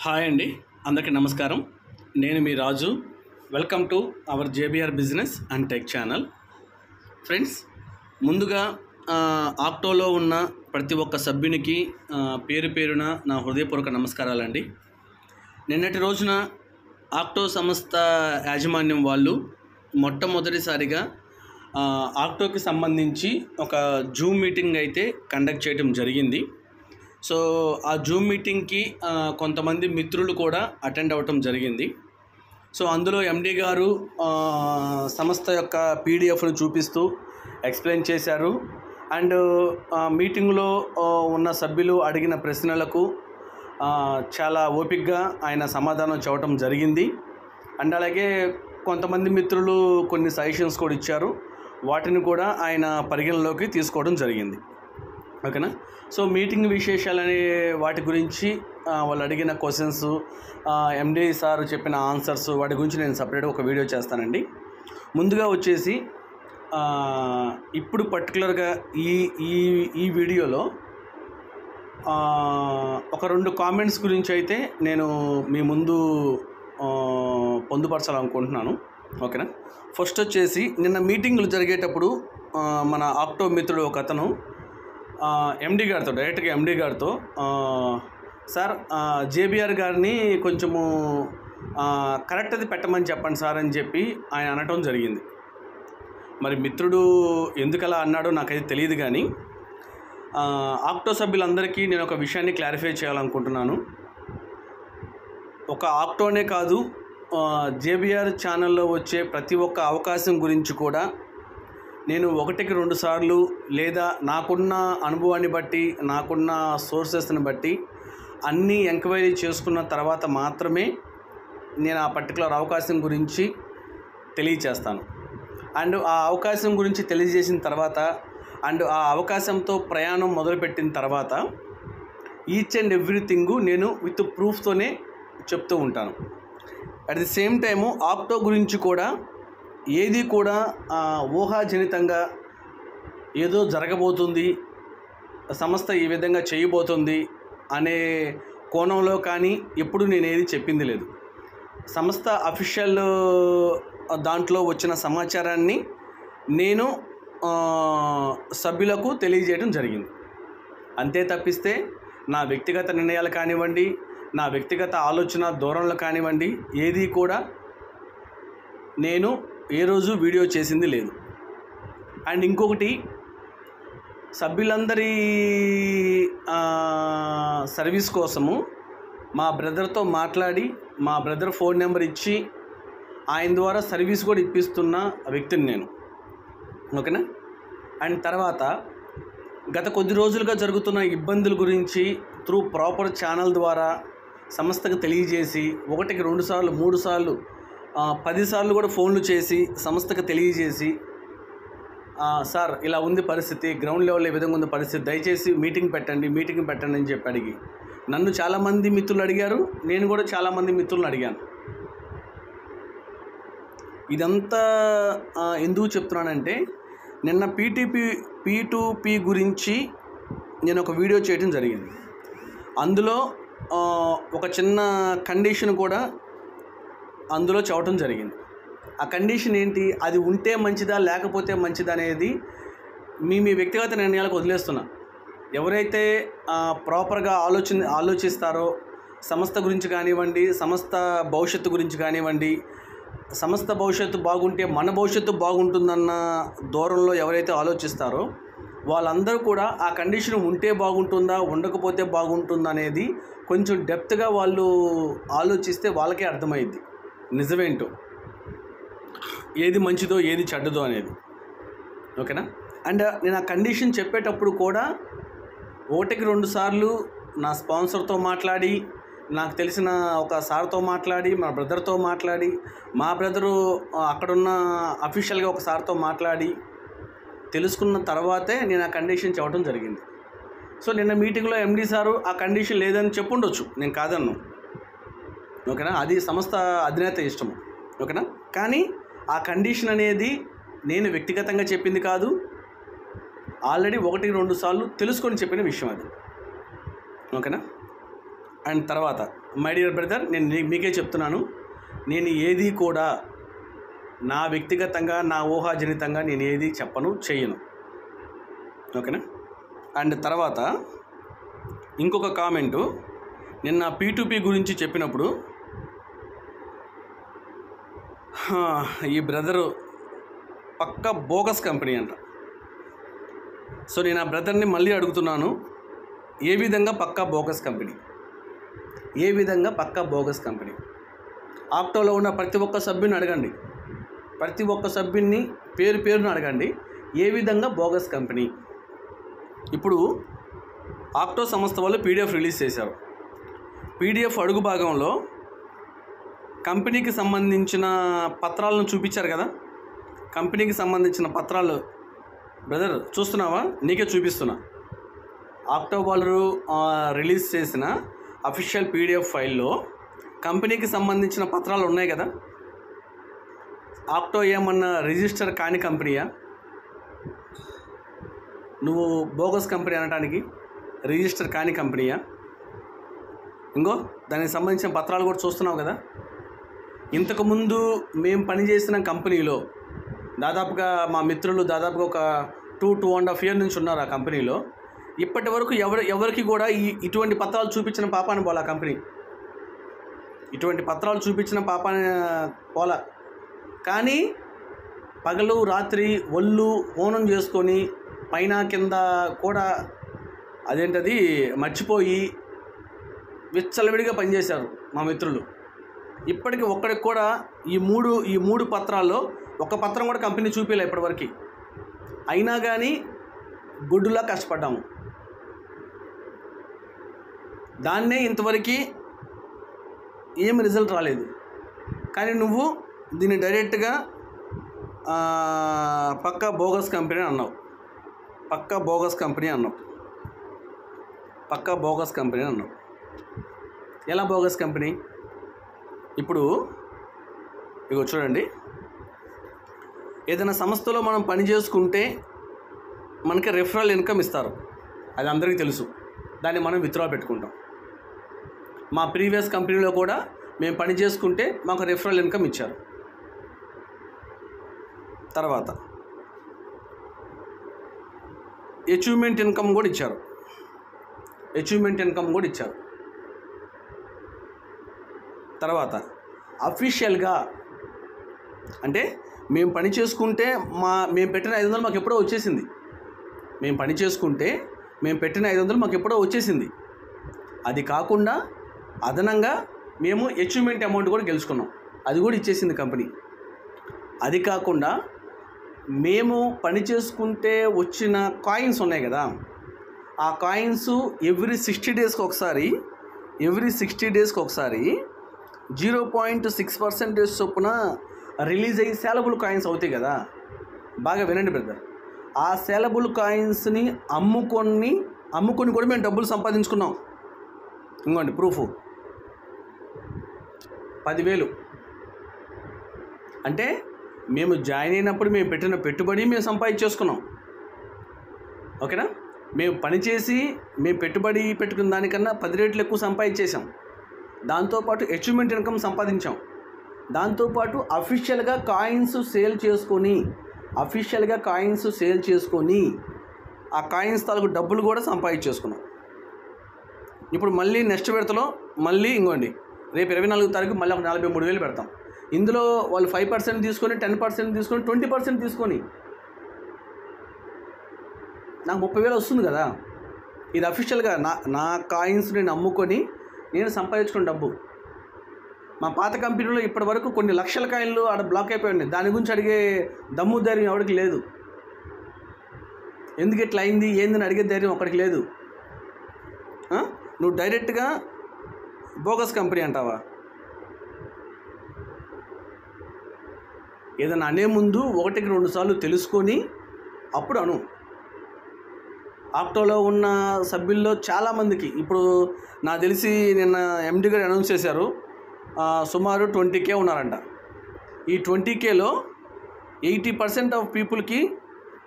Hi అండి, అందరికీ నమస్కారం. నేను మీ Raju. Welcome to our JBR business and tech channel. Friends, ముందుగా ఆక్టోలో ఉన్న ప్రతి ఒక్క సభ్యునికి పేరు పేరున నా హృదయపూర్వక నమస్కారాలండి. నిన్నటి రోజున ఆక్టో సంస్థ యాజమాన్యం వాళ్ళు మొట్టమొదటిసారిగా ఆక్టోకి సంబంధించి ఒక జూమ్ మీటింగ్ అయితే కండక్ట్ చేయడం జరిగింది. సో ఆ జూమ్ మీటింగ్కి కొంతమంది మిత్రులు కూడా అటెండ్ అవ్వటం జరిగింది. సో అందులో ఎండి గారు సంస్థ యొక్క పీడిఎఫ్ను చూపిస్తూ ఎక్స్ప్లెయిన్ చేశారు. అండ్ మీటింగ్లో ఉన్న సభ్యులు అడిగిన ప్రశ్నలకు చాలా ఓపికగా ఆయన సమాధానం చెప్పడం జరిగింది. అండ్ అలాగే కొంతమంది మిత్రులు కొన్ని సజెషన్స్ కూడా ఇచ్చారు. వాటిని కూడా ఆయన పరిగణలోకి తీసుకోవడం జరిగింది. ఓకేనా. సో మీటింగ్ విశేషాలనే వాటి గురించి వాళ్ళు అడిగిన క్వశ్చన్స్, ఎండి సార్ చెప్పిన ఆన్సర్స్, వాటి గురించి నేను సపరేట్గా ఒక వీడియో చేస్తానండి. ముందుగా వచ్చేసి ఇప్పుడు పర్టికులర్గా ఈ వీడియోలో ఒక 2 కామెంట్స్ గురించి అయితే నేను మీ ముందు పొందుపరచాలనుకుంటున్నాను. ఓకేనా. ఫస్ట్ వచ్చేసి నిన్న మీటింగ్లు జరిగేటప్పుడు మన ఆక్టో మిత్రుడు ఒక అతను ఎండి గారితో డైరెక్ట్గా ఎండి గారితో సార్ జేబీఆర్ గారిని కొంచెము కరెక్ట్ అది పెట్టమని చెప్పండి సార్ అని చెప్పి ఆయన అనటం జరిగింది. మరి మిత్రుడు ఎందుకలా అన్నాడో నాకైతే తెలియదు, కానీ ఆక్టో సభ్యులందరికీ నేను ఒక విషయాన్ని క్లారిఫై చేయాలనుకుంటున్నాను. ఒక ఆక్టోనే కాదు, జేబీఆర్ ఛానల్లో వచ్చే ప్రతి ఒక్క అవకాశం గురించి కూడా నేను 1-2 సార్లు లేదా నాకున్న అనుభవాన్ని బట్టి, నాకున్న సోర్సెస్ని బట్టి అన్నీ ఎంక్వైరీ చేసుకున్న తర్వాత మాత్రమే నేను ఆ పర్టికులర్ అవకాశం గురించి తెలియచేస్తాను. అండ్ ఆ అవకాశం గురించి తెలియజేసిన తర్వాత అండ్ ఆ అవకాశంతో ప్రయాణం మొదలుపెట్టిన తర్వాత ఈచ్ అండ్ ఎవ్రీథింగ్ నేను విత్ ప్రూఫ్తోనే చెప్తూ ఉంటాను. At the same time octo గురించి కూడా ఏది కూడా ఊహాజనితంగా ఏదో జరగబోతుంది, సంస్థ ఈ విధంగా చేయబోతుంది అనే కోణంలో కానీ ఎప్పుడు నేను ఏది చెప్పింది లేదు. సంస్థ అఫీషియల్ దాంట్లో వచ్చిన సమాచారాన్ని నేను సభ్యులకు తెలియజేయడం జరిగింది. అంతే తప్పిస్తే నా వ్యక్తిగత నిర్ణయాలు కానివ్వండి, నా వ్యక్తిగత ఆలోచన ధోరణులు కానివ్వండి, ఏది కూడా నేను ఏ రోజు వీడియో చేసింది లేదు. అండ్ ఇంకొకటి, సభ్యులందరి సర్వీస్ కోసము మా బ్రదర్తో మాట్లాడి, మా బ్రదర్ ఫోన్ నెంబర్ ఇచ్చి ఆయన ద్వారా సర్వీస్ కూడా ఇప్పిస్తున్న వ్యక్తిని నేను. ఓకేనా. అండ్ తర్వాత గత కొద్ది రోజులుగా జరుగుతున్న ఇబ్బందుల గురించి త్రూ ప్రాపర్ ఛానల్ ద్వారా సంస్థకు తెలియజేసి 1-2 సార్లు 3 సార్లు 10 సార్లు కూడా ఫోన్లు చేసి సంస్థకు తెలియజేసి, సార్ ఇలా ఉంది పరిస్థితి, గ్రౌండ్ లెవెల్లో ఈ విధంగా ఉంది పరిస్థితి, దయచేసి మీటింగ్ పెట్టండి అని చెప్పి అడిగి నన్ను చాలామంది మిత్రులు అడిగారు. నేను కూడా చాలామంది మిత్రులను అడిగాను. ఇదంతా ఎందుకు చెప్తున్నానంటే, నిన్న P2P గురించి నేను ఒక వీడియో చేయడం జరిగింది. అందులో ఒక చిన్న కండిషన్ కూడా అందులో చెప్పడం జరిగింది. ఆ కండిషన్ ఏంటి, అది ఉంటే మంచిదా లేకపోతే మంచిదా అనేది మీ వ్యక్తిగత నిర్ణయాలకు వదిలేస్తున్నా. ఎవరైతే ప్రాపర్గా ఆలోచిస్తారో, సంస్థ గురించి కానివ్వండి, సంస్థ భవిష్యత్తు గురించి కానివ్వండి, సంస్థ భవిష్యత్తు బాగుంటే మన భవిష్యత్తు బాగుంటుందన్న ధోరణిలో ఎవరైతే ఆలోచిస్తారో వాళ్ళందరూ కూడా ఆ కండిషన్ ఉంటే బాగుంటుందా, ఉండకపోతే బాగుంటుందా అనేది కొంచెం డెప్త్గా వాళ్ళు ఆలోచిస్తే వాళ్ళకే అర్థమైద్ది నిజమేంటో, ఏది మంచిదో ఏది చెడ్డదో అనేది. ఓకేనా. అండ్ నేను ఆ కండిషన్ చెప్పేటప్పుడు కూడా 1-2 సార్లు నా స్పాన్సర్తో మాట్లాడి, నాకు తెలిసిన ఒక సార్తో మాట్లాడి, మా బ్రదర్తో మాట్లాడి, మా బ్రదరు అక్కడున్న అఫీషియల్గా ఒక సార్తో మాట్లాడి తెలుసుకున్న తర్వాతే నేను ఆ కండిషన్ చెప్పడం జరిగింది. సో నిన్న మీటింగ్లో ఎండి సారు ఆ కండిషన్ లేదని చెప్పుండొచ్చు, నేను కాదన్ను. ఓకేనా. అది సంస్థ అధినేత ఇష్టము. ఓకేనా. కానీ ఆ కండిషన్ అనేది నేను వ్యక్తిగతంగా చెప్పింది కాదు, ఆల్రెడీ 1-2 సార్లు తెలుసుకొని చెప్పిన విషయం అది. ఓకేనా. అండ్ తర్వాత మై డియర్ బ్రదర్, నేను మీకే చెప్తున్నాను, నేను ఏది కూడా నా వ్యక్తిగతంగా నా ఊహాజనితంగా నేను ఏది చెప్పను, చేయను. ఓకేనా? అండ్ తర్వాత ఇంకొక కామెంటు, నిన్న P2P గురించి చెప్పినప్పుడు ఈ బ్రదరు పక్క బోగస్ కంపెనీ అంట. సో నేను ఆ బ్రదర్ని మళ్ళీ అడుగుతున్నాను, ఏ విధంగా పక్కా బోగస్ కంపెనీ? ఏ విధంగా పక్కా బోగస్ కంపెనీ? ఆక్టోలో ఉన్న ప్రతి ఒక్క సభ్యుని అడగండి, ప్రతి ఒక్క సభ్యుని పేరును అడగండి, ఏ విధంగా బోగస్ కంపెనీ? ఇప్పుడు ఆక్టో సంస్థ వాళ్ళు PDF రిలీజ్ చేశారు. PDF అడుగు భాగంలో కంపెనీకి సంబంధించిన పత్రాలను చూపించారు కదా. కంపెనీకి సంబంధించిన పత్రాలు బ్రదర్ చూస్తున్నావా? నీకే చూపిస్తున్నా. ఆక్టో వాళ్ళు రిలీజ్ చేసిన అఫీషియల్ PDF ఫైల్లో కంపెనీకి సంబంధించిన పత్రాలు ఉన్నాయి కదా. ఆక్టో ఏమన్నా రిజిస్టర్ కాని కంపెనీయా? నువ్వు బోగస్ కంపెనీ అనడానికి రిజిస్టర్ కాని కంపెనీయా? ఇంకో దానికి సంబంధించిన పత్రాలు కూడా చూస్తున్నావు కదా. ఇంతకుముందు మేము పనిచేసిన కంపెనీలో దాదాపుగా మా మిత్రులు దాదాపుగా ఒక 2.5 years నుంచి ఉన్నారు ఆ కంపెనీలో. ఇప్పటి వరకు ఎవరికి కూడా ఇటువంటి పత్రాలు చూపించిన పాపాన్ని పోలా కంపెనీ. ఇటువంటి పత్రాలు చూపించిన పాపాన్ని పోలా. కానీ పగలు రాత్రి ఒళ్ళు హోనం చేసుకొని పైన కింద కూడా అదేంటది మర్చిపోయి విచ్చలవిడిగా పనిచేశారు మా మిత్రులు. ఇప్పటికి ఒక్కడికి కూడా ఈ మూడు పత్రాల్లో ఒక పత్రం కూడా కంపెనీ చూపించలే ఇప్పటివరకు. అయినా కానీ గుడ్డులా కష్టపడ్డాము. దాన్నే ఇంతవరకు ఏం రిజల్ట్ రాలేదు. కానీ నువ్వు దీన్ని డైరెక్ట్గా పక్కా బోగస్ కంపెనీ అన్నావు. పక్కా బోగస్ కంపెనీ అన్నావు. పక్కా బోగస్ కంపెనీ అన్నావు. ఎలా బోగస్ కంపెనీ? ఇప్పుడు ఇగో చూడండి, ఏదైనా సంస్థలో మనం పని చేసుకుంటే మనకి రెఫరల్ ఇన్కమ్ ఇస్తారు, అది అందరికీ తెలుసు. దాన్ని మనం విత్డ్రా పెట్టుకుంటాం. మా ప్రీవియస్ కంపెనీలో కూడా మేము పని చేసుకుంటే మాకు రెఫరల్ ఇన్కమ్ ఇచ్చారు. తర్వాత అచీవ్మెంట్ ఇన్కమ్ కూడా ఇచ్చారు. తర్వాత అఫీషియల్గా అంటే మేము పని చేసుకుంటే మేము పెట్టిన 500 మాకు ఎప్పుడో వచ్చేసింది. మేము పని చేసుకుంటే మేము పెట్టిన 500 మాకు ఎప్పుడో వచ్చేసింది. అది కాకుండా అదనంగా మేము అచీవ్మెంట్ అమౌంట్ కూడా గెలుచుకున్నాం, అది కూడా ఇచ్చేసింది కంపెనీ. అది కాకుండా మేము పని చేసుకుంటే వచ్చిన కాయిన్స్ ఉన్నాయి కదా, ఆ కాయిన్స్ ఎవ్రీ 60 daysకి ఒకసారి 0.6% చొప్పున రిలీజ్ అయ్యి సేలబుల్ కాయిన్స్ అవుతాయి కదా. బాగా వినండి బ్రదర్, ఆ సేలబుల్ కాయిన్స్ని అమ్ముకొని కూడా మేము డబ్బులు సంపాదించుకున్నాం. ఇంకోండి ప్రూఫ్, 10,000. అంటే మేము జాయిన్ అయినప్పుడు మేము పెట్టిన పెట్టుబడి మేము సంపాదించేసుకున్నాం. ఓకేనా? మేము పనిచేసి మేము పెట్టుబడి పెట్టుకున్న దానికన్నా 10 రెట్లు ఎక్కువ సంపాదించేసాం. దాంతోపాటు అచీవ్మెంట్ ఇన్కమ్ సంపాదించాం. దాంతోపాటు అఫీషియల్గా కాయిన్స్ సేల్ చేసుకొని ఆ కాయిన్స్ తాలూకు డబ్బులు కూడా సంపాదించేసుకున్నాం. ఇప్పుడు మళ్ళీ నెక్స్ట్ విడతలో మళ్ళీ ఇంకోండి రేపు 24వ తారీఖు మళ్ళీ ఒక 43,000 పెడతాం. ఇందులో వాళ్ళు 5% తీసుకొని 10% తీసుకొని 20% తీసుకొని నాకు 30,000 వస్తుంది కదా. ఇది అఫీషియల్గా నా కాయిన్స్ నేను అమ్ముకొని నేను సంపాదించుకున్న డబ్బు. మా పాత కంపెనీలో ఇప్పటి వరకు కొన్ని లక్షల కాయిన్లు ఆడ బ్లాక్ అయిపోయింది. దాని గురించి అడిగే దమ్ము ధైర్యం ఎవరికి లేదు. ఎందుకు ఇట్లా అయింది ఏందని అడిగే ధైర్యం ఒకరికి లేదు. నువ్వు డైరెక్ట్గా బోగస్ కంపెనీ అంటావా? ఏదైనా అనే ముందు 1-2 సార్లు తెలుసుకొని అప్పుడు అను. ఆక్టోలో ఉన్న సభ్యుల్లో చాలామందికి ఇప్పుడు నాకు తెలిసి నిన్న MD గారు అనౌన్స్ చేశారు, సుమారు 20K ఉన్నారంట. ఈ 20Kలో 80% ఆఫ్ పీపుల్కి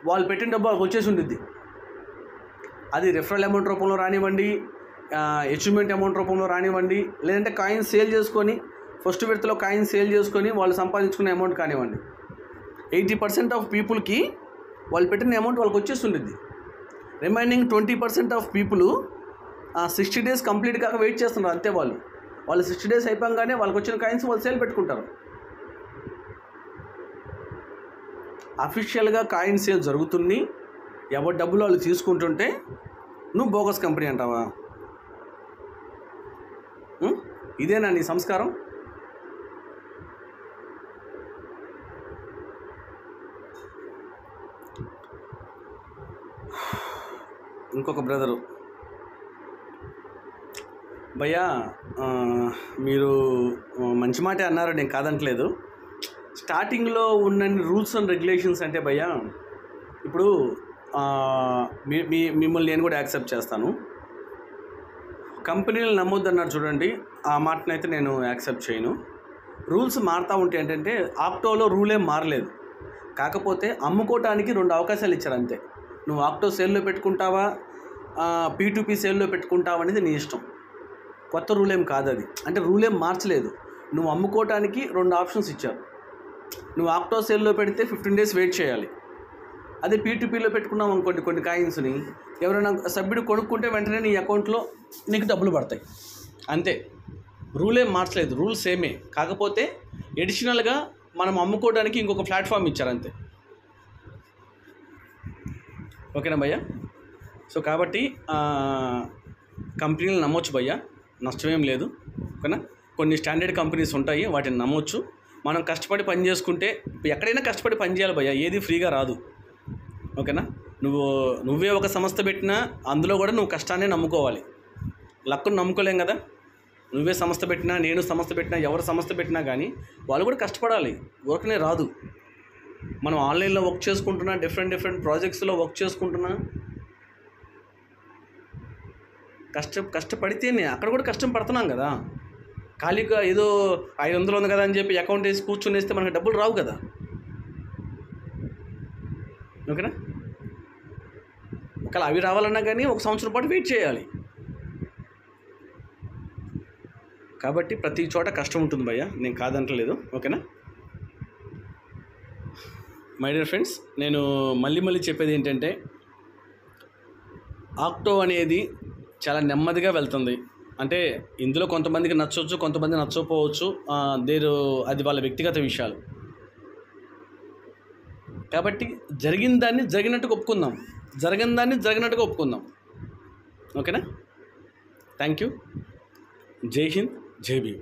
వాళ్ళు పెట్టిన డబ్బు వాళ్ళకి వచ్చేసి ఉంటుంది. అది రిఫరల్ అమౌంట్ రూపంలో రానివ్వండి, అచీవ్మెంట్ అమౌంట్ రూపంలో రానివ్వండి, లేదంటే కాయిన్స్ సేల్ చేసుకొని ఫస్ట్ విడతలో కాయిన్స్ సేల్ చేసుకొని వాళ్ళు సంపాదించుకునే అమౌంట్ కానివ్వండి, 80% ఆఫ్ పీపుల్కి వాళ్ళు పెట్టిన అమౌంట్ వాళ్ళకి వచ్చేస్తుంటుంది. Remaining 20% of people 60 days complete కాక వెయిట్ చేస్తున్నారు అంతే. వాళ్ళు 60 days అయిపోగానే వాళ్ళకి వచ్చిన కాయిన్స్ వాళ్ళు సేల్ పెట్టుకుంటారు. అఫీషియల్గా కాయిన్ సేల్ జరుగుతుంది, ఎవరి డబ్బులు వాళ్ళు తీసుకుంటుంటే నువ్వు బోగస్ కంపెనీ అంటావా? ఇదేనా నీ సంస్కారం? ఇంకొక బ్రదరు, భయ్యా మీరు మంచి మాటే అన్నారు, నేను కాదంటలేదు. స్టార్టింగ్లో ఉన్న రూల్స్ అండ్ రెగ్యులేషన్స్ అంటే భయ్యా, ఇప్పుడు మిమ్మల్ని నేను కూడా యాక్సెప్ట్ చేస్తాను. కంపెనీలు నమ్మొద్దన్నారు చూడండి, ఆ మాటనైతే నేను యాక్సెప్ట్ చేయను. రూల్స్ మారుతూ ఉంటాయి. ఏంటంటే ఆక్టోలో రూల్ ఏం మారలేదు, కాకపోతే అమ్ముకోవటానికి 2 అవకాశాలు ఇచ్చారు అంతే. నువ్వు ఆక్టో సేల్లో పెట్టుకుంటావా, P2P సేల్లో పెట్టుకుంటావా అనేది నీ ఇష్టం. కొత్త రూల్ ఏం కాదు అది, అంటే రూల్ ఏం మార్చలేదు. నువ్వు అమ్ముకోవటానికి 2 ఆప్షన్స్ ఇచ్చారు. నువ్వు ఆక్టో సేల్లో పెడితే 15 days వెయిట్ చేయాలి. అదే P2Pలో పెట్టుకున్నావు అనుకోండి, కొన్ని కాయిన్స్ని ఎవరైనా సభ్యుడు కొనుక్కుంటే వెంటనే నీ అకౌంట్లో నీకు డబ్బులు పడతాయి అంతే. రూల్ ఏం మార్చలేదు, రూల్ సేమే. కాకపోతే ఎడిషనల్గా మనం అమ్ముకోవడానికి ఇంకొక ప్లాట్ఫామ్ ఇచ్చారు అంతే. ఓకేనా భయ్యా? సో కాబట్టి కంపెనీలు నమ్మొచ్చు భయ్యా, నష్టమేం లేదు. ఓకేనా? కొన్ని స్టాండర్డ్ కంపెనీస్ ఉంటాయి, వాటిని నమ్మొచ్చు. మనం కష్టపడి పని చేసుకుంటే, ఎక్కడైనా కష్టపడి పని చేయాలి భయ్యా, ఏది ఫ్రీగా రాదు. ఓకేనా? నువ్వే ఒక సంస్థ పెట్టినా అందులో కూడా నువ్వు కష్టాన్ని నమ్ముకోవాలి. లక్కును నమ్ముకోలేం కదా. నువ్వే సంస్థ పెట్టినా, నేను సంస్థ పెట్టినా, ఎవరు సంస్థ పెట్టినా కానీ వాళ్ళు కూడా కష్టపడాలి, వర్క్నే రాదు. మనం ఆన్లైన్లో వర్క్ చేసుకుంటున్నా, డిఫరెంట్ ప్రాజెక్ట్స్లో వర్క్ చేసుకుంటున్నా, కష్టపడితేనే అక్కడ కూడా కష్టం పడుతున్నాం కదా. ఖాళీగా ఏదో 500 ఉంది కదా అని చెప్పి అకౌంట్ వేసి కూర్చొని వేస్తే మనకి డబ్బులు రావు కదా. ఓకేనా? ఒకవేళ అవి రావాలన్నా కానీ 1 సంవత్సరం పాటు వెయిట్ చేయాలి. కాబట్టి ప్రతి చోట కష్టం ఉంటుంది భయ్యా, నేను కాదంటలేదు. ఓకేనా? మై డియర్ ఫ్రెండ్స్, నేను మళ్ళీ చెప్పేది ఏంటంటే, ఆక్టో అనేది చాలా నెమ్మదిగా వెళ్తుంది. అంటే ఇందులో కొంతమందికి నచ్చవచ్చు, కొంతమంది నచ్చకపోవచ్చు, అది వాళ్ళ వ్యక్తిగత విషయాలు. కాబట్టి జరిగిన దాన్ని జరిగినట్టుగా ఒప్పుకుందాం, జరగని దాన్ని జరిగినట్టుగా ఒప్పుకుందాం. ఓకేనా? Thank you. జై హింద్, జై భీమ్.